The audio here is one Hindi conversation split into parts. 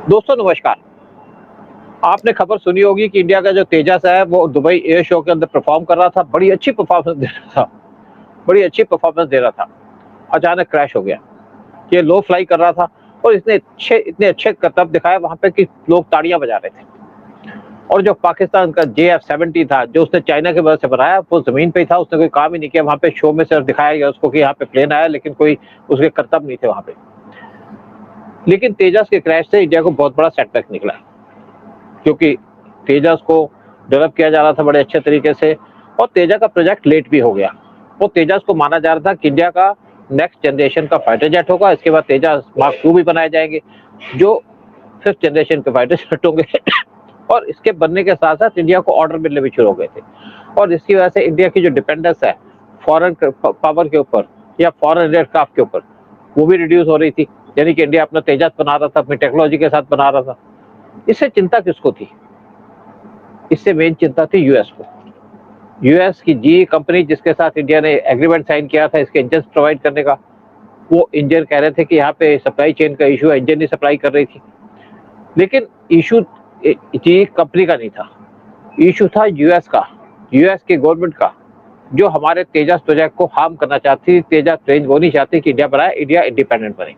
दोस्तों नमस्कार। आपने खबर सुनी होगी कि इंडिया का जो तेजस है वो दुबई एयर शो के अंदर परफॉर्म कर रहा था, बड़ी अच्छी परफॉर्मेंस दे रहा था, बड़ी अच्छी परफॉर्मेंस दे रहा था। अचानक क्रैश हो गया। ये लो फ्लाई कर रहा था और इतने अच्छे करतब दिखाए वहाँ पे कि लोग ताड़ियाँ बजा रहे थे। और जो पाकिस्तान का JF-70 था, जो उसने चाइना की मदद से बनाया, वो ज़मीन पे ही था, उसने कोई काम ही नहीं किया। वहाँ पे शो में सिर्फ दिखाया गया उसको कि यहाँ पे प्लेन आया, लेकिन कोई उसके करतब नहीं थे वहाँ पे। लेकिन तेजस के क्रैश से इंडिया को बहुत बड़ा सेटबैक निकला। क्योंकि तेजस को डेवलप किया जा रहा था बड़े अच्छे तरीके से और तेजस का प्रोजेक्ट लेट भी हो गया। वो तेजस को माना जा रहा था कि इंडिया का नेक्स्ट जनरेशन का फाइटर जेट होगा, इसके बाद तेजस मार्क 2 भी बनाए जाएंगे, जो फिफ्थ जनरेशन के फाइटर जेट होंगे और इसके बनने के साथ साथ इंडिया को ऑर्डर मिलने भी शुरू हो गए थे। और इसकी वजह से इंडिया की जो डिपेंडेंस है फॉरेन पावर के ऊपर या फॉरेन एयरक्राफ्ट के ऊपर, वो भी रिड्यूस हो रही थी। यानी कि इंडिया अपना तेजस बना रहा था, अपनी टेक्नोलॉजी के साथ बना रहा था। इससे चिंता किसको थी? इससे मेन चिंता थी यूएस को। यूएस की जी कंपनी जिसके साथ इंडिया ने एग्रीमेंट साइन किया था इसके इंजन प्रोवाइड करने का, वो इंजन कह रहे थे कि यहाँ पे सप्लाई चेन का इशू है, इंजन नहीं सप्लाई कर रही थी। लेकिन इशू जी कंपनी का नहीं था, इशू था यूएस का, यूएस के गवर्नमेंट का, जो हमारे तेजस प्रोजेक्ट को हार्म करना चाहती थी। तेजस रेंज वो नहीं चाहती कि इंडिया बनाए, इंडिया इंडिपेंडेंट बने।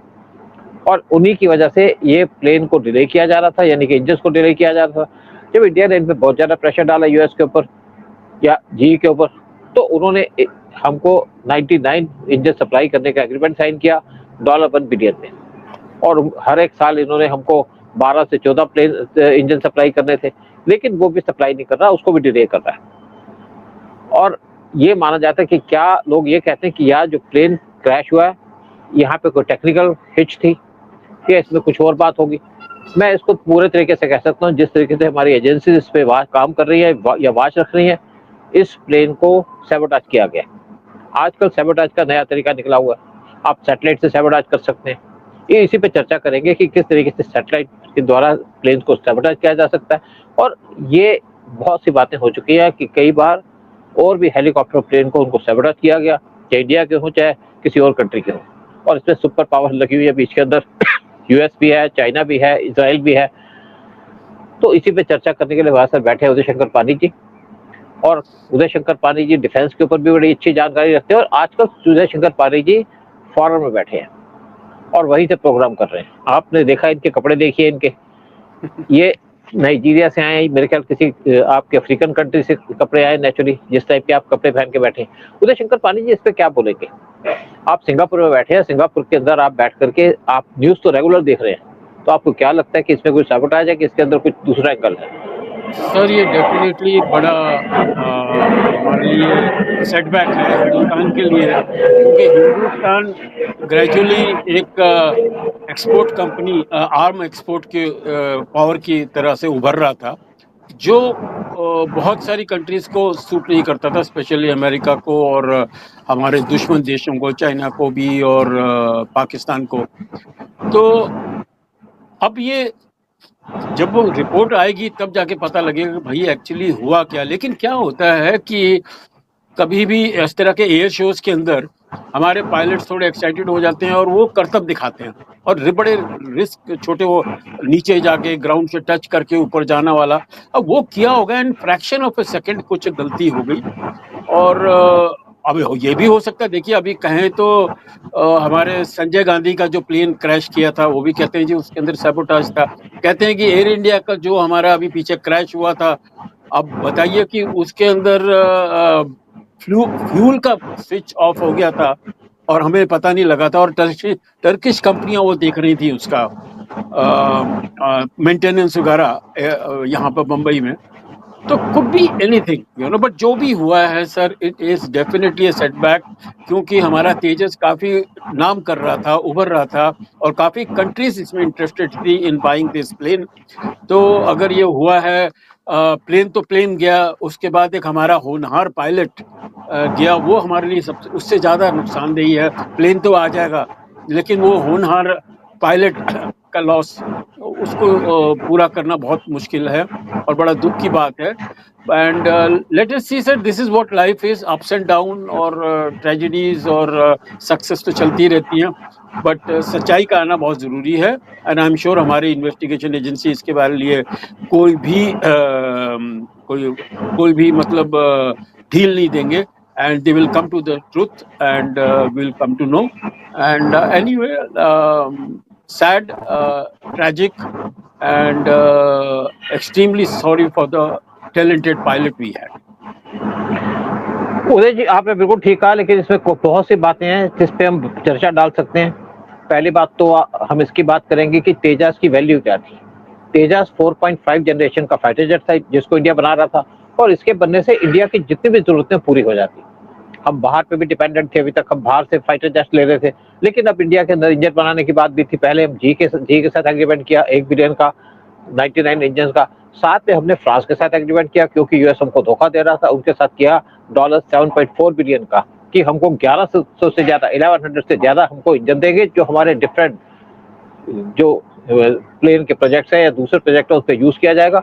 और उन्हीं की वजह से ये प्लेन को डिले किया जा रहा था, यानी कि इंजन को डिले किया जा रहा था। जब इंडिया ने इन पे बहुत ज्यादा प्रेशर डाला यूएस के ऊपर या जी के ऊपर, तो उन्होंने हमको 99 इंजन सप्लाई करने का एग्रीमेंट साइन किया $1 बिलियन में। और हर एक साल इन्होंने हमको 12 से 14 प्लेन इंजन सप्लाई करने थे, लेकिन वो भी सप्लाई नहीं कर रहा, उसको भी डिले कर रहा है। और ये माना जाता है कि क्या लोग ये कहते हैं कि यार जो प्लेन क्रैश हुआ है यहाँ पे कोई टेक्निकल हिच थी या इसमें कुछ और बात होगी। मैं इसको पूरे तरीके से कह सकता हूँ, जिस तरीके से हमारी एजेंसी इस पे काम कर रही है या वाच रख रही है, इस प्लेन को सैबोटाज किया गया। आजकल सैबोटाज का नया तरीका निकला हुआ है, आप सैटेलाइट से सैबोटाज कर सकते हैं। ये इसी पे चर्चा करेंगे कि किस तरीके से सैटेलाइट के द्वारा प्लेन को सैबोटाज किया जा सकता है। और ये बहुत सी बातें हो चुकी है कि कई बार और भी हेलीकॉप्टर प्लेन को उनको सैबोटाज किया गया, चाहे इंडिया के हो चाहे किसी और कंट्री के हो। और इसमें सुपर पावर लगी हुई है बीच के अंदर, यूएस भी है, चाइना भी है, इजराइल भी है। तो इसी पे चर्चा करने के लिए वहां से बैठे उदय शंकर पानी जी। और उदय शंकर पानी जी डिफेंस के ऊपर भी बड़ी अच्छी जानकारी रखते हैं। और आजकल उदय शंकर पानी जी फॉरेन में बैठे हैं और वहीं से प्रोग्राम कर रहे हैं। आपने देखा इनके कपड़े, देखिए इनके, ये नाइजीरिया से आए, मेरे ख्याल किसी आपके अफ्रीकन कंट्री से कपड़े आए नेचुरली, जिस टाइप के आप कपड़े पहन के बैठे हैं। उदय शंकर पानी जी इस पे क्या बोलेंगे? आप सिंगापुर में बैठे हैं, सिंगापुर के अंदर आप बैठ करके आप न्यूज तो रेगुलर देख रहे हैं, तो आपको क्या लगता है कि इसमें कोई सैबोटाज है कि इसके अंदर कुछ दूसरा एंगल है? सर ये डेफिनेटली एक बड़ा हमारे लिए सेटबैक है हिंदुस्तान के लिए, क्योंकि हिंदुस्तान ग्रेजुअली एक एक्सपोर्ट कंपनी, आर्म एक्सपोर्ट के पावर की तरह से उभर रहा था, जो बहुत सारी कंट्रीज को सूट नहीं करता था, स्पेशली अमेरिका को और हमारे दुश्मन देशों को, चाइना को भी और पाकिस्तान को। तो अब ये जब वो रिपोर्ट आएगी तब जाके पता लगेगा कि भाई एक्चुअली हुआ क्या। लेकिन क्या होता है कि कभी भी इस तरह के एयर शोज के अंदर हमारे पायलट्स थोड़े एक्साइटेड हो जाते हैं और वो करतब दिखाते हैं, और बड़े रिस्क, छोटे वो नीचे जाके ग्राउंड से टच करके ऊपर जाना वाला, अब वो किया होगा in fraction of A second, कुछ गलती हो गई। और अब ये भी हो सकता है, देखिए अभी कहें तो हमारे संजय गांधी का जो प्लेन क्रैश किया था वो भी कहते हैं जी उसके अंदर सैबोटाज था। कहते हैं कि एयर इंडिया का जो हमारा अभी पीछे क्रैश हुआ था, अब बताइए कि उसके अंदर फ्यूल का स्विच ऑफ हो गया था और हमें पता नहीं लगा था, और टर्किश कंपनियां वो देख रही थी उसका मेंटेनेंस वगैरह यहाँ पर मुंबई में। तो कुड बी एनीथिंग, बट जो भी हुआ है sir, it is definitely A setback, क्योंकि हमारा तेजस काफी नाम कर रहा था, उभर रहा था, और काफी कंट्रीज इसमें इंटरेस्टेड थी इन बाइंग दिस प्लेन। तो अगर ये हुआ है, प्लेन तो प्लेन गया, उसके बाद एक हमारा होनहार पायलट गया, वो हमारे लिए सबसे उससे ज्यादा नुकसानदेही है। प्लेन तो आ जाएगा, लेकिन वो होनहार पायलट का लॉस उसको पूरा करना बहुत मुश्किल है और बड़ा दुख की बात है। And let us see sir, this is what life is, ups and down और ट्रेजेडीज और सक्सेस तो चलती रहती हैं, बट सच्चाई का आना बहुत ज़रूरी है। एंड आई एम श्योर हमारी इन्वेस्टिगेशन एजेंसी इसके बारे लिए कोई भी कोई भी मतलब ढील नहीं देंगे, and they will come to the truth and will come to know. And anyway, sad, tragic, and extremely sorry for the talented pilot we had. उदय जी, आपने बिल्कुल ठीक कहा, लेकिन इसमें बहुत सी बातें हैं जिस पे हम चर्चा डाल सकते हैं। पहली बात तो हम इसकी बात करेंगे कि तेजास की वैल्यू क्या थी। तेजास 4.5 जनरेशन का फाइटर जेट था जिसको इंडिया बना रहा था, और इसके बनने से इंडिया की जितनी भी जरूरतें पूरी हो जाती। हम बाहर पे भी डिपेंडेंट थे, अभी तक हम बाहर से फाइटर जेट्स ले रहे थे, लेकिन अब इंडिया के अंदर इंजन बनाने की बात भी थी। पहले हम जी के साथ एग्रीमेंट किया 1 बिलियन का, 99 इंजन का। साथ में हमने फ्रांस के साथ एग्रीमेंट किया क्योंकि यूएस हमको धोखा दे रहा था, उनके साथ किया $7.4 बिलियन का कि हमको 1100 से ज्यादा 1100 से ज्यादा हमको इंजन देंगे जो हमारे डिफरेंट जो प्लेन के प्रोजेक्ट्स है या दूसरे प्रोजेक्ट है उस पर यूज किया जाएगा।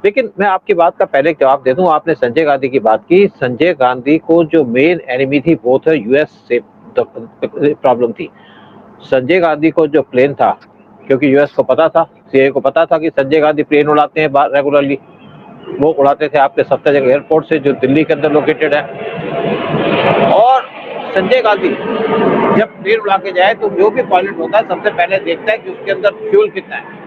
लेकिन मैं आपकी बात का पहले जवाब दे दूं, आपने संजय गांधी की बात की। संजय गांधी को जो मेन एनिमी थी वो था यूएस से प्रॉब्लम थी। संजय गांधी को जो प्लेन था, क्योंकि यूएस को पता था, सीआईए को पता था कि संजय गांधी प्लेन उड़ाते हैं रेगुलरली, वो उड़ाते थे आपके सफ्दरजंग एयरपोर्ट से जो दिल्ली के अंदर लोकेटेड है। और संजय गांधी जब प्लेन उड़ा के जाए तो जो भी पायलट होता है सबसे पहले देखता है कि उसके अंदर फ्यूल कितना है।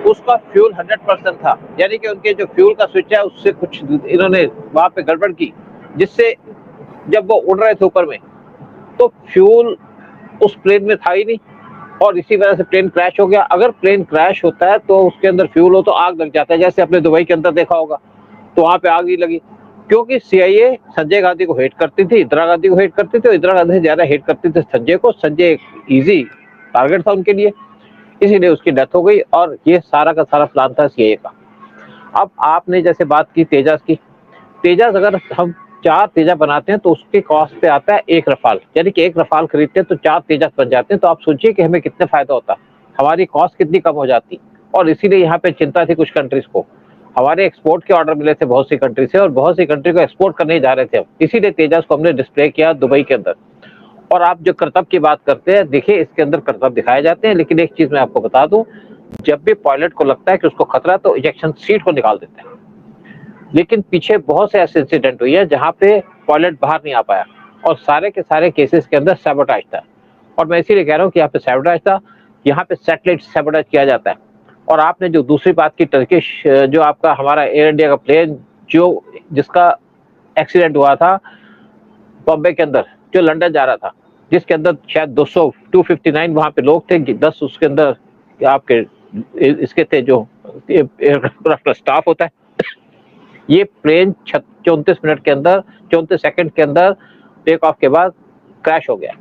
उसका फ्यूल 100% था, यानी कि उनके जो फ्यूल का स्विच है उससे कुछ इन्होंने वहां पे गड़बड़ की, जिससे जब वो उड़ रहे थे ऊपर में तो फ्यूल उस प्लेन में था ही नहीं, और इसी वजह से प्लेन क्रैश हो गया। अगर प्लेन क्रैश होता है तो उसके अंदर फ्यूल हो तो आग लग जाता है, जैसे आपने दुबई के अंदर देखा होगा, तो वहां पे आग ही लगी। क्योंकि सीआईए संजय गांधी को हेट करती थी, इंदिरा गांधी को हेट करती थी, इंदिरा गांधी से ज्यादा हेट करती थी संजय को। संजय एक इजी टारगेट था उनके लिए, इसीलिए उसकी डेथ हो गई, और ये सारा का सारा प्लान था सीआईए का। अब आपने जैसे बात की तेजास की, तेजास अगर हम 4 तेजा बनाते हैं तो उसके कॉस्ट पे आता है 1 रफाल, यानी कि 1 रफाल खरीदते हैं तो 4 तेजास बन जाते हैं। तो आप सोचिए कि हमें कितने फायदा होता, हमारी कॉस्ट कितनी कम हो जाती। और इसीलिए यहाँ पे चिंता थी कुछ कंट्रीज को, हमारे एक्सपोर्ट के ऑर्डर मिले थे बहुत सी कंट्री से, और बहुत सी कंट्री को एक्सपोर्ट करने जा रहे थे हम, इसीलिए तेजास को हमने डिस्प्ले किया दुबई के अंदर। और आप जो करतब की बात करते हैं, देखिए इसके अंदर करतब दिखाए जाते हैं, लेकिन एक चीज मैं आपको बता दूं, जब भी पायलट को लगता है कि उसको खतरा है तो इजेक्शन सीट को निकाल देते हैं। लेकिन पीछे बहुत से ऐसे इंसिडेंट हुई है जहां पे पायलट बाहर नहीं आ पाया, और सारे के सारे केसेस के अंदर सैबोटाज था। और मैं इसीलिए कह रहा हूँ कि यहाँ पे सैबोटाज था, यहाँ पे सैटेलाइट सैबोटाज किया जाता है। और आपने जो दूसरी बात की टर्किश, जो आपका हमारा एयर इंडिया का प्लेन जो जिसका एक्सीडेंट हुआ था बॉम्बे के अंदर, जो लंदन जा रहा था, जिसके अंदर शायद 259 वहां पे लोग थे, 10 उसके अंदर आपके इसके थे जो एयरक्राफ्ट का स्टाफ होता है। ये प्लेन 34 मिनट के अंदर, 34 सेकंड के अंदर टेक ऑफ के बाद क्रैश हो गया।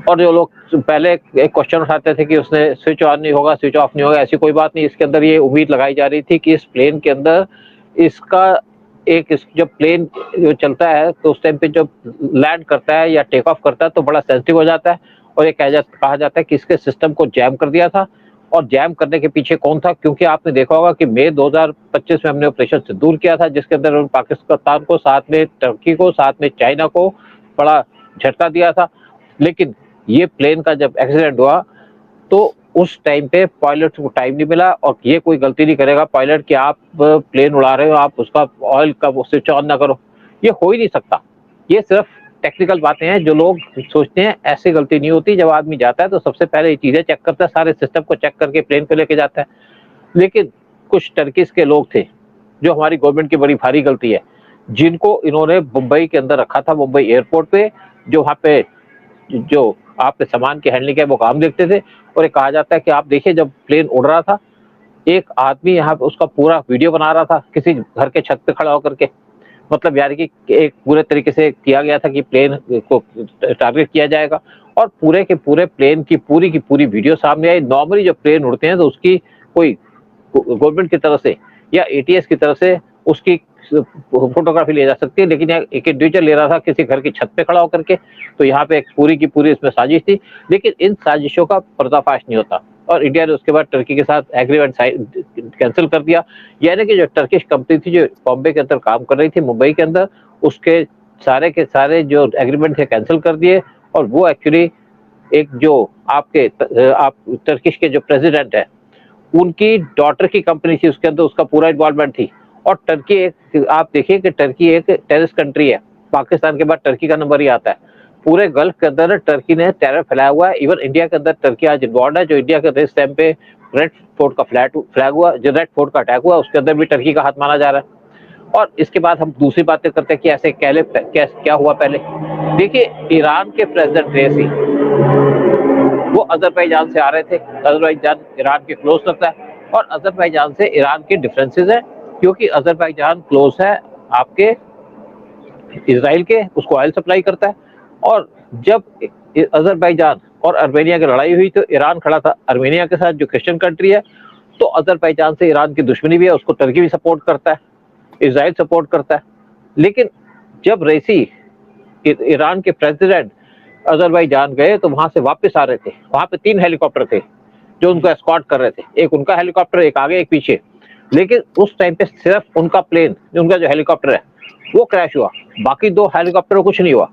और जो लोग पहले एक क्वेश्चन उठाते थे कि उसने स्विच ऑन नहीं होगा, स्विच ऑफ नहीं होगा, ऐसी कोई बात नहीं। इसके अंदर ये उम्मीद लगाई जा रही थी कि इस प्लेन के अंदर इसका जब प्लेन जो चलता है तो उस टाइम पे जब लैंड करता है या टेक ऑफ करता है तो बड़ा सेंसिटिव हो जाता है, और ये कहा जाता है कि इसके सिस्टम को जैम कर दिया था। और जैम करने के पीछे कौन था, क्योंकि आपने देखा होगा कि मई 2025 में हमने ऑपरेशन सिंदूर किया था, जिसके अंदर पाकिस्तान को, साथ में टर्की को, साथ में चाइना को बड़ा झटका दिया था। लेकिन ये प्लेन का जब एक्सीडेंट हुआ तो उस टाइम पे पायलट को टाइम नहीं मिला, और ये कोई गलती नहीं करेगा पायलट कि आप प्लेन उड़ा रहे हो, आप उसका ऑयल का स्विच ऑन ना करो, ये हो ही नहीं सकता। ये सिर्फ टेक्निकल बातें हैं जो लोग सोचते हैं, ऐसी गलती नहीं होती। जब आदमी जाता है तो सबसे पहले ये चीजें चेक करता है, सारे सिस्टम को चेक करके प्लेन पे लेके जाता है। लेकिन कुछ टर्किश के लोग थे, जो हमारी गवर्नमेंट की बड़ी भारी गलती है, जिनको इन्होंने मुंबई के अंदर रखा था, मुंबई एयरपोर्ट पे, जो वहाँ पे जो आपके सामान की हैंडलिंग है वो काम देखते थे। और ये कहा जाता है कि आप देखिए जब प्लेन उड़ रहा था, एक आदमी यहाँ पे उसका पूरा वीडियो बना रहा था किसी घर के छत पे खड़ा होकर के, मतलब यानी कि एक पूरे तरीके से किया गया था कि प्लेन को टारगेट किया जाएगा, और पूरे के पूरे प्लेन की पूरी वीडियो सामने आई। नॉर्मली जब प्लेन उड़ते हैं तो उसकी कोई गवर्नमेंट की तरफ से या एटीएस की तरफ से उसकी फोटोग्राफी ले जा सकती है, लेकिन एक इंडिविजुअल ले रहा था किसी घर की छत पे खड़ा होकर के, तो यहाँ पे एक पूरी की पूरी इसमें साजिश थी। लेकिन इन साजिशों का पर्दाफाश नहीं होता, और इंडिया ने उसके बाद टर्की के साथ एग्रीमेंट कैंसिल कर दिया। यानी कि जो टर्किश कंपनी थी जो बॉम्बे के अंदर काम कर रही थी, मुंबई के अंदर, उसके सारे के सारे जो एग्रीमेंट थे कैंसिल कर दिए। और वो एक्चुअली एक जो आप टर्किश के जो प्रेसिडेंट है उनकी डॉटर की कंपनी थी, उसके अंदर उसका पूरा इन्वॉल्वमेंट थी। और टर्की एक, आप देखिए कि टर्की एक टेररिस्ट कंट्री है, पाकिस्तान के बाद टर्की का नंबर ही आता है। पूरे गल्फ के अंदर टर्की ने टेरर फैलाया हुआ है। इवन इंडिया के अंदर टर्की आज इन्वॉल्व है। जो इंडिया के इस टाइम पे रेड फोर्ट का फ्लैग हुआ, जो रेड फोर्ट का अटैक हुआ, उसके अंदर भी टर्की का हाथ माना जा रहा है। और इसके बाद हम दूसरी बातें करते हैं कि ऐसे क्या हुआ पहले। देखिए, ईरान के प्रेसिडेंट रेसी वो अजरबैजान से आ रहे थे। अजरबैजान ईरान के क्लोज लगता है और अजरबैजान से ईरान के डिफरेंसेस है, क्योंकि अजरबैजान क्लोज है आपके इसराइल के, उसको ऑयल सप्लाई करता है। और जब अजरबैजान और अर्मेनिया की लड़ाई हुई तो ईरान खड़ा था अर्मेनिया के साथ, जो क्रिश्चियन कंट्री है। तो अजरबैजान से ईरान की दुश्मनी भी है, उसको टर्की भी सपोर्ट करता है, इसराइल सपोर्ट करता है। लेकिन जब रेसी ईरान के प्रेसिडेंट अजरबैजान गए तो वहां से वापस आ रहे थे, वहां पे 3 हेलीकॉप्टर थे जो उनको एस्कॉर्ट कर रहे थे। एक उनका हेलीकॉप्टर, एक आगे एक पीछे। लेकिन उस टाइम पे सिर्फ उनका प्लेन, उनका जो हेलीकॉप्टर है वो क्रैश हुआ, बाकी 2 हेलीकॉप्टर कुछ नहीं हुआ।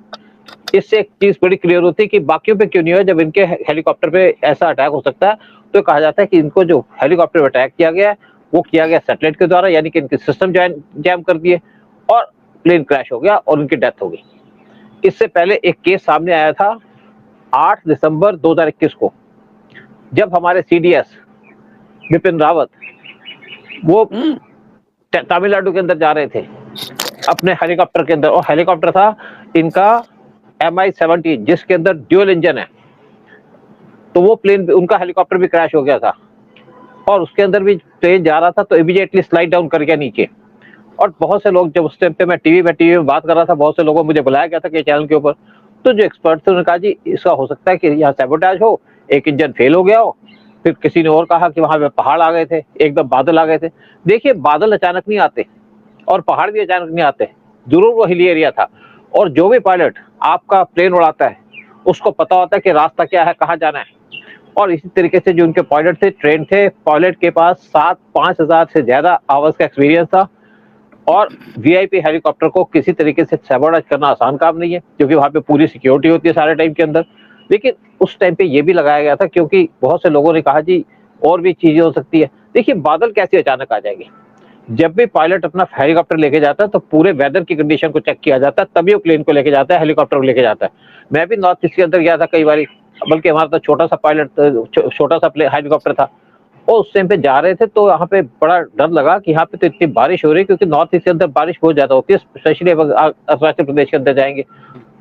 इससे एक चीज बड़ी क्लियर होती है कि बाकियों पे क्यों नहीं हुआ। जब इनके हेलीकॉप्टर पे ऐसा अटैक हो सकता है तो कहा जाता है कि इनको जो हेलीकॉप्टर पे अटैक किया गया है वो किया गया सैटेलाइट के द्वारा, यानी कि इनके सिस्टम जैम कर दिए और प्लेन क्रैश हो गया और उनकी डेथ हो गई। इससे पहले एक केस सामने आया था 8 दिसंबर 2021 को, जब हमारे सीडीएस बिपिन रावत वो तमिलनाडु के अंदर जा रहे थे अपने हेलीकॉप्टर के अंदर, और हेलीकॉप्टर था इनका MI-17 जिसके अंदर ड्यूल इंजन है। तो वो प्लेन, उनका हेलीकॉप्टर भी क्रैश हो गया था और उसके अंदर भी प्लेन जा रहा था तो इमीडिएटली स्लाइड डाउन कर गया नीचे। और बहुत से लोग, जब उस टाइम पे मैं टीवी में बात कर रहा था, बहुत से लोगों को मुझे बुलाया गया था कि चैनल के ऊपर, तो जो एक्सपर्ट थे उन्होंने कहा जी इसका हो सकता है कि यहाँ सैबोटाज हो, एक इंजन फेल हो गया हो। फिर किसी ने और कहा कि वहां पे पहाड़ आ गए थे, एकदम बादल आ गए थे। देखिए, बादल अचानक नहीं आते और पहाड़ भी अचानक नहीं आते, जरूर वो हिली एरिया था। और जो भी पायलट आपका प्लेन उड़ाता है उसको पता होता है कि रास्ता क्या है, कहाँ जाना है। और इसी तरीके से जो उनके पायलट थे, ट्रेन थे, पायलट के पास 5,000 से ज्यादा आवर्स का एक्सपीरियंस था। और वीआईपी हेलीकॉप्टर को किसी तरीके से सैबोटाज करना आसान काम नहीं है, क्योंकि वहां पे पूरी सिक्योरिटी होती है सारे टाइम के अंदर। लेकिन उस टाइम पे ये भी लगाया गया था क्योंकि बहुत से लोगों ने कहा जी और भी चीजें हो सकती है। देखिए, बादल कैसे अचानक आ जाएगी। जब भी पायलट अपना हेलीकॉप्टर लेके जाता है तो पूरे वेदर की कंडीशन को चेक किया जाता है, तभी वो प्लेन को लेके जाता है, हेलीकॉप्टर को लेके जाता है। मैं भी नॉर्थ ईस्ट के अंदर गया था कई बार, बल्कि हमारा तो छोटा सा हेलीकॉप्टर था। और उस टाइम पे जा रहे थे तो यहाँ पे बड़ा डर लगा कि यहाँ पे तो इतनी बारिश हो रही है, क्योंकि नॉर्थ ईस्ट के अंदर बारिश बहुत ज्यादा होती है, स्पेशली अरुणाचल प्रदेश के अंदर जाएंगे।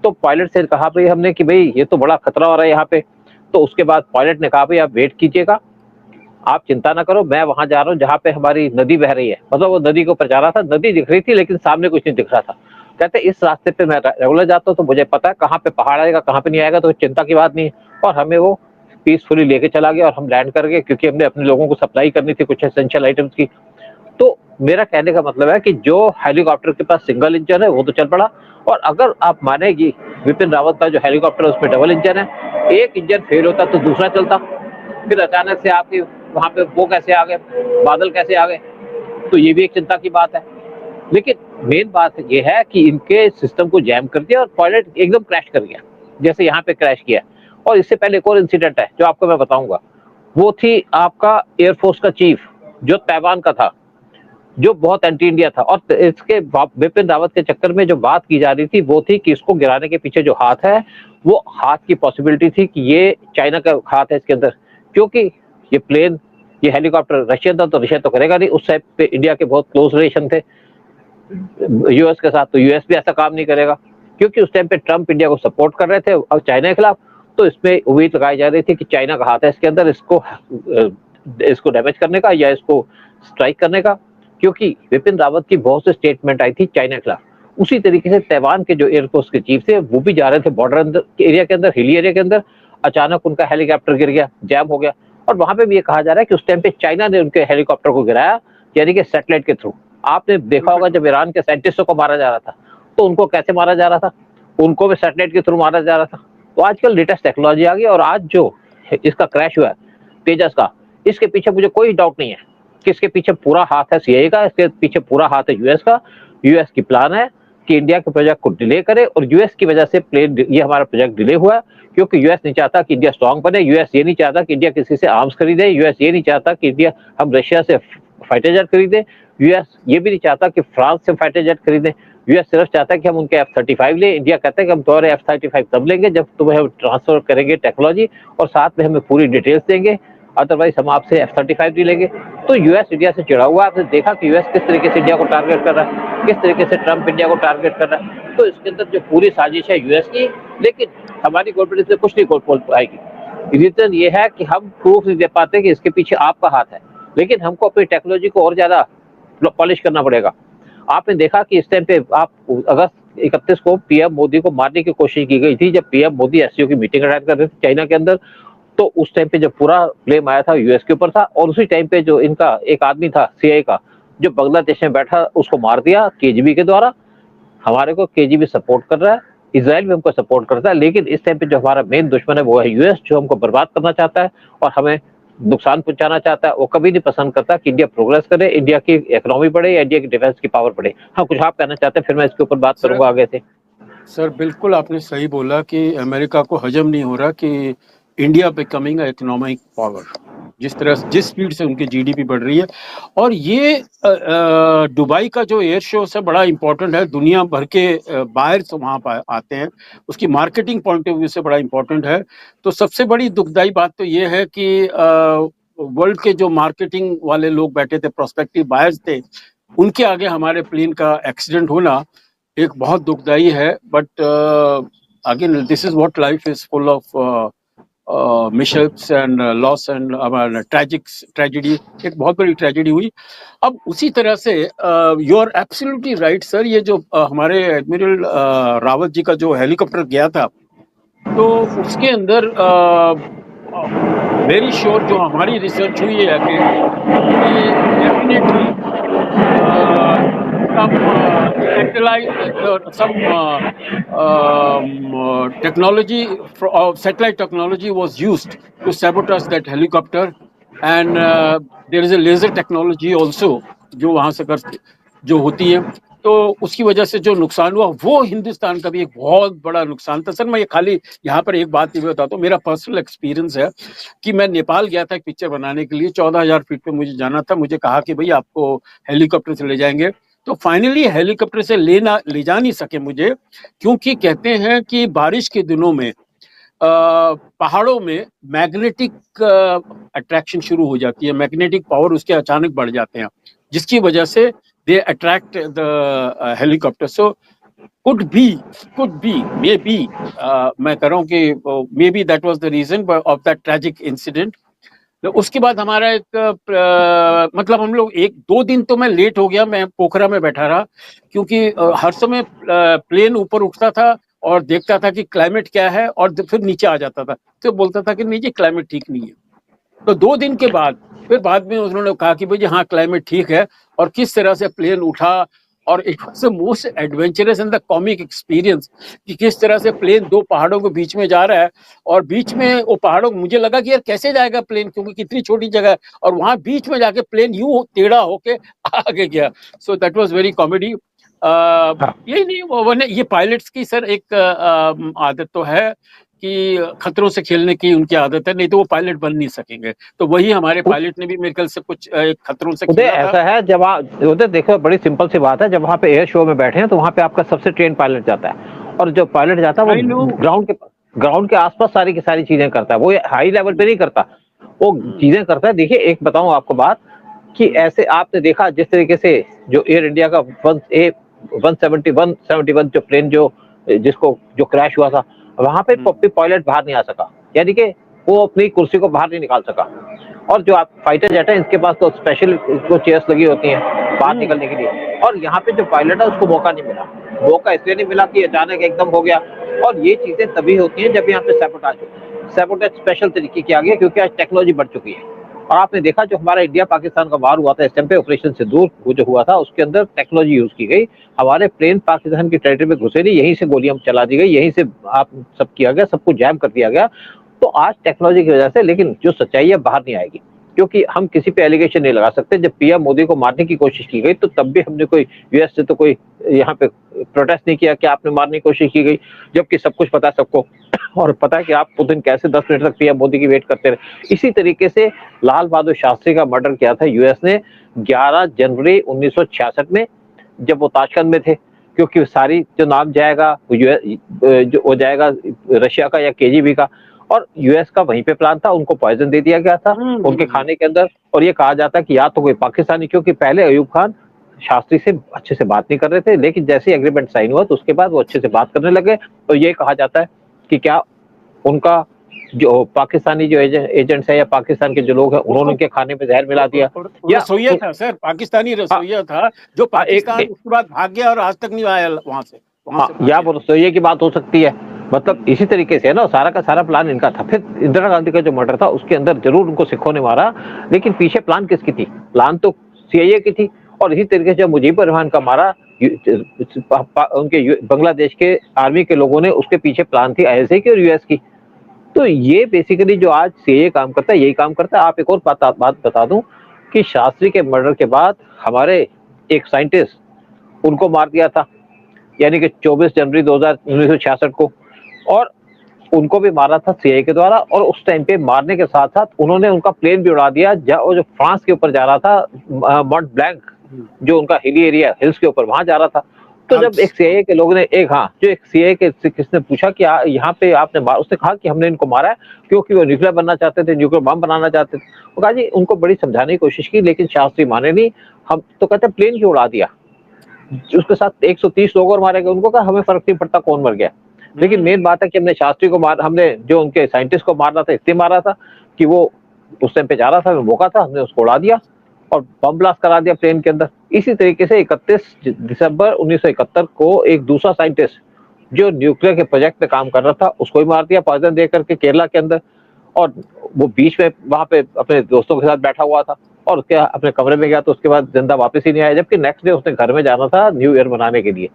तो पायलट से कहा भाई हमने कि भाई ये तो बड़ा खतरा हो रहा है यहाँ पे। तो उसके बाद पायलट ने कहा भाई आप वेट कीजिएगा, आप चिंता ना करो, मैं वहां जा रहा हूँ जहाँ पे हमारी नदी बह रही है। मतलब वो नदी के ऊपर जा रहा था, नदी दिख रही थी लेकिन सामने कुछ नहीं दिख रहा था। कहते इस रास्ते पे मैं रेगुलर जाता हूँ तो मुझे पता है कहाँ पे पहाड़ आएगा कहाँ पे नहीं आएगा, तो चिंता की बात नहीं है। और हमें वो पीसफुली लेके चला गया और हम लैंड कर गए, क्योंकि हमने अपने लोगों को सप्लाई करनी थी कुछ एसेंशियल आइटम्स की। तो मेरा कहने का मतलब है कि जो हेलीकॉप्टर के पास सिंगल इंजन है वो तो चल पड़ा, और अगर आप मानेगी विपिन रावत का जो हेलीकॉप्टर है उसमें डबल इंजन है, एक इंजन फेल होता तो दूसरा चलता। फिर अचानक से आपकी वहां पे वो कैसे आ गए, बादल कैसे आ गए, तो ये भी एक चिंता की बात है। लेकिन मेन बात ये है कि इनके सिस्टम को जैम कर दिया और पायलट एकदम क्रैश कर गया, जैसे यहाँ पे क्रैश किया। और इससे पहले एक और इंसिडेंट है जो आपको मैं बताऊंगा, वो थी आपका एयरफोर्स का चीफ जो ताइवान का था, जो बहुत एंटी इंडिया था। और इसके बिपिन रावत के चक्कर में जो बात की जा रही थी वो थी कि इसको गिराने के पीछे जो हाथ है वो हाथ की पॉसिबिलिटी थी कि ये चाइना का हाथ है इसके अंदर, क्योंकि ये प्लेन, ये हेलीकॉप्टर रशियन था तो रशिया तो करेगा नहीं। उस टाइम पे इंडिया के बहुत क्लोज रिलेशन थे यूएस के साथ, तो यूएस भी ऐसा काम नहीं करेगा, क्योंकि उस टाइम पे ट्रम्प इंडिया को सपोर्ट कर रहे थे और चाइना के खिलाफ। तो इसमें उम्मीद लगाई जा रही थी कि चाइना का हाथ है इसके अंदर, इसको डैमेज करने का या इसको स्ट्राइक करने का, क्योंकि विपिन रावत की बहुत सी स्टेटमेंट आई थी चाइना के खिलाफ। उसी तरीके से ताइवान के जो एयरफोर्स के चीफ थे वो भी जा रहे थे बॉर्डर एरिया के अंदर, हिली एरिया के अंदर। अचानक उनका हेलीकॉप्टर गिर गया, जैम हो गया। और वहां पे भी ये कहा जा रहा है कि उस टाइम पे चाइना ने उनके हेलीकॉप्टर को गिराया, यानी कि सैटेलाइट के थ्रू। आपने देखा होगा जब ईरान के साइंटिस्टों को मारा जा रहा था तो उनको कैसे मारा जा रहा था, उनको भी सैटेलाइट के थ्रू मारा जा रहा था। तो आजकल लेटेस्ट टेक्नोलॉजी आ गई और आज जो इसका क्रैश हुआ है तेजस का, इसके पीछे मुझे कोई डाउट नहीं है कि इसके पीछे पूरा हाथ है सीआईए का, इसके पीछे पूरा हाथ है यूएस का। यूएस की प्लान है कि इंडिया के प्रोजेक्ट को डिले करे, और यूएस की वजह से ये हमारा प्रोजेक्ट डिले हुआ है, क्योंकि यूएस नहीं चाहता कि इंडिया स्ट्रांग बने, यूएस ये नहीं चाहता कि इंडिया किसी से आर्म्स खरीदे, यूएस ये नहीं चाहता कि इंडिया हम रशिया से फाइटर जेट खरीदे, यूएस ये भी नहीं चाहता कि फ्रांस से फाइटर जेट खरीदें। यूएस सिर्फ चाहता है कि हम उनके F-35 ले, इंडिया कहता है कि हम तुम्हारे F-35 तब लेंगे जब तुम्हें हम ट्रांसफर करेंगे टेक्नोलॉजी, और साथ में हमें पूरी डिटेल्स देंगे, अदरवाइज हम आपसे F-35 नहीं लेंगे। तो यूएस इंडिया से चिढ़ा हुआ है। आपने देखा कि यूएस किस तरीके से इंडिया को टारगेट कर रहा है, किस तरीके से ट्रंप इंडिया को टारगेट कर रहा है। तो इसके अंदर जो पूरी साजिश है यूएस की, लेकिन हमारी गवर्नमेंट इससे कुछ नहीं बोल पाएगी। रीजन ये है कि हम प्रूफ नहीं दे पाते कि इसके पीछे आपका हाथ है, लेकिन हमको अपनी टेक्नोलॉजी को और ज्यादा पॉलिश करना पड़ेगा। आपने देखा कि इस टाइम पे आप अगस्त 31 को पीएम मोदी को मारने की कोशिश की गई थी, जब पीएम मोदी एससीओ की मीटिंग अटेंड कर रहे थे चाइना के अंदर। तो उस टाइम पे जब पूरा ब्लेम आया था यूएस के ऊपर था, और उसी टाइम पे जो इनका एक आदमी था सीआईए का जो बांग्लादेश में बैठा, उसको मार दिया केजीबी के द्वारा। हमारे को केजीबी सपोर्ट कर रहा है, इजराइल भी हमको सपोर्ट करता है, लेकिन इस टाइम पे जो हमारा मेन दुश्मन है वो है यूएस, जो हमको बर्बाद करना चाहता है और हमें नुकसान पहुंचाना चाहता है। वो कभी नहीं पसंद करता कि इंडिया प्रोग्रेस करे, इंडिया की इकोनॉमी बढ़े या इंडिया की डिफेंस की पावर बढ़े। हाँ, कुछ आप कहना चाहते हैं, फिर मैं इसके ऊपर बात करूंगा आगे से। सर बिल्कुल आपने सही बोला कि अमेरिका को हजम नहीं हो रहा कि इंडिया बिकमिंग इकोनॉमिक पावर, जिस स्पीड से उनकी जीडीपी बढ़ रही है। और ये दुबई का जो एयर शो है बड़ा इम्पोर्टेंट है, दुनिया भर के बाहर से वहाँ पर आते हैं, उसकी मार्केटिंग पॉइंट ऑफ व्यू से बड़ा इम्पोर्टेंट है। तो सबसे बड़ी दुखदाई बात तो ये है कि वर्ल्ड के जो मार्केटिंग वाले लोग बैठे थे, प्रोस्पेक्टिव बायर्स थे, उनके आगे हमारे प्लेन का एक्सीडेंट होना एक बहुत दुखदाई है। But again this is what life is full of mishaps and loss and tragedy. एक बहुत बड़ी ट्रेजेडी हुई। अब उसी तरह से you are absolutely right sir, ये जो हमारे एडमिरल रावत जी का जो हेलीकॉप्टर गया था, तो उसके अंदर वेरी श्योर जो हमारी रिसर्च हुई है कि definitely technology, satellite technology was used to sabotage that helicopter, and there is a laser technology also जो वहाँ से जो होती है। तो उसकी वजह से जो नुकसान हुआ वो हिंदुस्तान का भी एक बहुत बड़ा नुकसान था। सर मैं ये खाली यहाँ पर एक बात नहीं बताता हूँ, मेरा पर्सनल एक्सपीरियंस है कि मैं नेपाल गया था एक पिक्चर बनाने के लिए, 14,000 फीट पे मुझे जाना था। मुझे कहा कि भाई आपको हेलीकॉप्टर से ले जाएंगे, तो फाइनली हेलीकॉप्टर से ले जा नहीं सके मुझे, क्योंकि कहते हैं कि बारिश के दिनों में पहाड़ों में मैग्नेटिक अट्रैक्शन शुरू हो जाती है, मैग्नेटिक पावर उसके अचानक बढ़ जाते हैं, जिसकी वजह से they attract the helicopter. So could be maybe मैं कह रहा हूँ कि maybe that was the reason of that tragic incident। तो उसके बाद हमारा एक मतलब हम लोग 1-2 दिन तो मैं लेट हो गया, मैं पोखरा में बैठा रहा, क्योंकि हर समय प्लेन ऊपर उठता था और देखता था कि क्लाइमेट क्या है, और फिर नीचे आ जाता था, तो बोलता था कि नीचे क्लाइमेट ठीक नहीं है। तो 2 दिन के बाद फिर बाद में उन्होंने कहा कि भाई हाँ क्लाइमेट ठीक है, और किस तरह से प्लेन उठा, और it was the most adventurous and the comic experience कि किस तरह से प्लेन 2 पहाड़ों के बीच में जा रहा है, और बीच में वो पहाड़ों, मुझे लगा कि यार कैसे जाएगा प्लेन, क्योंकि कितनी छोटी जगह है, और वहां बीच में जाके प्लेन यूं टेढ़ा होके आगे गया। So that was very comedy. यही नहीं, ये पायलट्स की सर एक आदत तो है कि खतरों से खेलने की उनकी आदत है, नहीं तो वो पायलट बन नहीं सकेंगे। तो वही हमारे पायलट ने भी मेरे ख्याल से कुछ खतरों से खेला था। ऐसा है, जब आप उधर देखो, बड़ी सिंपल सी बात है, जब वहाँ पे एयर शो में बैठे हैं तो वहाँ पे आपका सबसे ट्रेन पायलट जाता है, और जो पायलट जाता है वो ग्राउंड के आसपास सारी की सारी चीजें करता है, वो हाई लेवल पे नहीं करता, वो चीजें करता है। देखिए एक बताऊं आपको बात, कि ऐसे आपने देखा जिस तरीके से जो एयर इंडिया का 171 जो प्लेन जिसको जो क्रैश हुआ था, वहां पे पायलट बाहर नहीं आ सका, यानी कि वो अपनी कुर्सी को बाहर नहीं निकाल सका। और जो आप फाइटर जेट है, इसके पास तो स्पेशल चेयर्स लगी होती हैं बाहर निकलने के लिए, और यहाँ पे जो पायलट है उसको मौका नहीं मिला। मौका इसलिए नहीं मिला कि अचानक एकदम हो गया, और ये चीजें तभी होती हैं जब यहाँ पे सैबोटेज स्पेशल तरीके की आ गई, क्योंकि आज टेक्नोलॉजी बढ़ चुकी है। और आपने देखा जो हमारा इंडिया पाकिस्तान का वार हुआ था, इस टाइम पे ऑपरेशन सिंदूर जो हुआ था, उसके अंदर टेक्नोलॉजी यूज की गई। हमारे प्लेन पाकिस्तान की टेरिटरी में घुसे नहीं, यहीं से गोलियां चला दी गई, यहीं से आप सब किया गया, सबको जैम कर दिया गया। तो आज टेक्नोलॉजी की वजह से, लेकिन जो सच्चाई है बाहर नहीं आएगी, क्योंकि हम किसी पे एलिगेशन नहीं लगा सकते। जब पीएम मोदी को मारने की कोशिश की गई तो तब भी हमने कोई यूएस से तो कोई यहाँ पे प्रोटेस्ट नहीं किया कि आपने मारने की कोशिश की गई, जबकि सब कुछ पता है सबको और पता है कि आप पुतिन कैसे 10 मिनट तक पीएम मोदी की वेट करते रहे। इसी तरीके से लाल बहादुर शास्त्री का मर्डर किया था यूएस ने 11 जनवरी 1966 में, जब वो ताशकंद में थे, क्योंकि सारी जो नाम जाएगा वो जो हो जाएगा रशिया का या केजीबी का, और यूएस का वहीं पे प्लान था। उनको पॉइजन दे दिया गया था उनके खाने के अंदर, और ये कहा जाता है कि या तो कोई पाकिस्तानी, क्योंकि पहले अयूब खान शास्त्री से अच्छे से बात नहीं कर रहे थे, लेकिन जैसे ही एग्रीमेंट साइन हुआ तो उसके बाद वो अच्छे से बात करने लगे। तो ये कहा जाता है कि क्या उनका जो पाकिस्तानी जो एजेंट्स है या पाकिस्तान के जो लोग हैं उन्होंने उनके खाने में जहर मिला दिया, या रसोइया था सर, पाकिस्तानी रसोइया था जो पाकिस्तान उसके बाद भाग गया और आज तक नहीं आया वहां से या वो रसोइये की बात हो सकती है। मतलब इसी तरीके से ना सारा का सारा प्लान इनका था। फिर इंदिरा गांधी का जो मर्डर था उसके अंदर जरूर उनको सिखों ने मारा, लेकिन पीछे प्लान किसकी थी? प्लान तो सीआईए की थी। और इसी तरीके से जब मुजीबुर रहमान का मारा, उनके बांग्लादेश के आर्मी के लोगों ने, उसके पीछे प्लान थी आईएसआई की और यूएस की। तो ये बेसिकली जो आज सीआईए काम करता है यही काम करता है। आप एक और बात बता दूं कि शास्त्री के मर्डर के बाद हमारे एक साइंटिस्ट उनको मार दिया था, यानी कि 24 जनवरी 1966 को, और उनको भी मारा था सीआईए के द्वारा। और उस टाइम पे मारने के साथ साथ उन्होंने उनका प्लेन भी उड़ा दिया जो फ्रांस के ऊपर जा रहा था, मॉन्ट ब्लैंक, जो उनका हिली एरिया हिल्स के ऊपर वहां जा रहा था। तो जब एक सीआईए के लोग ने एक सीआईए के किसने पूछा कि यहाँ पे आपने उसने कहा कि हमने इनको मारा है क्योंकि वो न्यूक्लियर बनना चाहते थे, न्यूक्लियर बम बनाना चाहते थे। वो कहा जी, उनको बड़ी समझाने की कोशिश की, लेकिन शास्त्री माने नहीं। हम तो कहते प्लेन क्यों उड़ा दिया, उसके साथ 130 लोग और मारे गए। उनको कहा हमें फर्क नहीं पड़ता कौन मर गया, लेकिन मेन बात है कि हमने शास्त्री को हमने जो उनके साइंटिस्ट को मारना था इसलिए मारा था कि वो उस टाइम पे जा रहा था, मौका था, हमने उसको उड़ा दिया और बम ब्लास्ट करा दिया प्लेन के अंदर। इसी तरीके से 31 दिसंबर 1971 को एक दूसरा साइंटिस्ट जो न्यूक्लियर के प्रोजेक्ट पे काम कर रहा था उसको ही मार दिया पॉइजन दे करके केरला के अंदर। और वो बीच में वहां पे अपने दोस्तों के साथ बैठा हुआ था और उसके अपने कमरे में गया, तो उसके बाद जिंदा वापस ही नहीं आया, जबकि नेक्स्ट डे उसने घर में जाना था न्यू ईयर मनाने के लिए।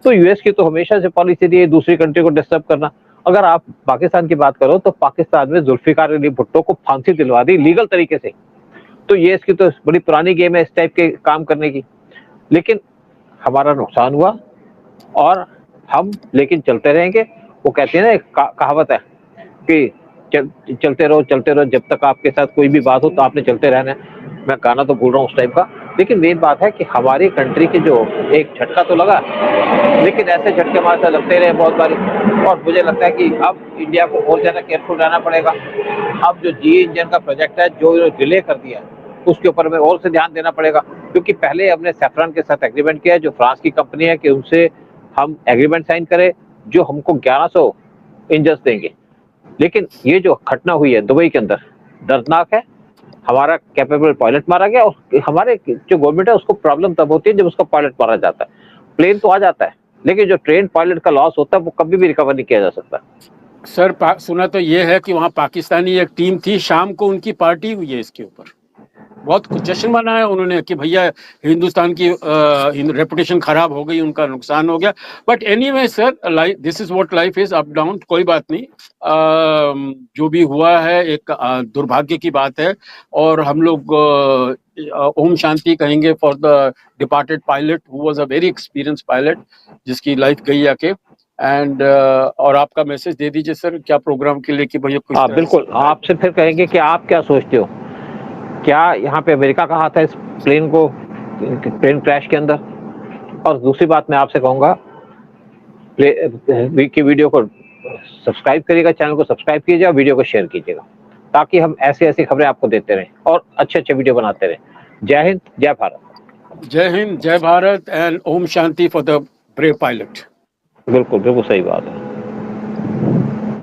तो यूएस की तो हमेशा से पॉलिसी रही है दूसरी कंट्री को डिस्टर्ब करना। अगर आप पाकिस्तान की बात करो तो पाकिस्तान में जुल्फिकार अली भुट्टो को फांसी दिलवा दी लीगल तरीके से। तो ये इसकी तो बड़ी पुरानी गेम है इस टाइप के काम करने की, लेकिन हमारा नुकसान हुआ और हम लेकिन चलते रहेंगे। वो कहते हैं ना, एक कहावत है कि चलते रहो जब तक आपके साथ कोई भी बात हो तो आपने चलते रहना है। मैं गाना तो भूल रहा हूँ उस टाइप का, लेकिन मेन बात है कि हमारी कंट्री की जो एक झटका तो लगा, लेकिन ऐसे झटके हमारे साथ लगते रहे बहुत बारी। और मुझे लगता है कि अब इंडिया को बहुत ज्यादा केयरफुल रहना पड़ेगा। अब जो जी इंजन का प्रोजेक्ट है जो डिले कर दिया उसके ऊपर हमें और से ध्यान देना पड़ेगा, क्योंकि पहले हमने सैफरन के साथ एग्रीमेंट किया है जो फ्रांस की कंपनी है कि उनसे हम एग्रीमेंट साइन करें जो हमको 1100 इंजन देंगे। लेकिन ये जो घटना हुई है दुबई के अंदर दर्दनाक है। हमारा कैपेबल पायलट मारा गया और हमारे जो गवर्नमेंट है उसको प्रॉब्लम तब होती है जब उसका पायलट मारा जाता है। प्लेन तो आ जाता है लेकिन जो ट्रेन पायलट का लॉस होता है वो कभी भी रिकवर नहीं किया जा सकता। सर सुना तो ये है कि वहाँ पाकिस्तानी एक टीम थी, शाम को उनकी पार्टी हुई है इसके ऊपर, बहुत कुछ जश्न मनाया उन्होंने कि भैया हिंदुस्तान की रेपुटेशन खराब हो गई, उनका नुकसान हो गया। But anyway sir, this is what life is, up down, कोई बात नहीं। जो भी हुआ है एक दुर्भाग्य की बात है और हम लोग ओम शांति कहेंगे for the departed pilot who was a very experience pilot जिसकी लाइफ गई आके। एंड और आपका मैसेज दे दीजिए सर क्या प्रोग्राम के लिए कि भैया कुछ बिल्कुल, आपसे फिर कहेंगे कि आप क्या सोचते हो, क्या यहाँ पे अमेरिका का हाथ है इस प्लेन क्रैश के अंदर? और दूसरी बात मैं आपसे कहूँगा कि वीडियो को सब्सक्राइब करिएगा, चैनल को सब्सक्राइब कीजिएगा, वीडियो को शेयर कीजिएगा ताकि हम ऐसी खबरें आपको देते रहें और अच्छे वीडियो बनाते रहें। जय हिंद, जय भारत। जय हिंद, जय Bharat and Om Shanti for the brave pilot. बिल्कुल सही बात है।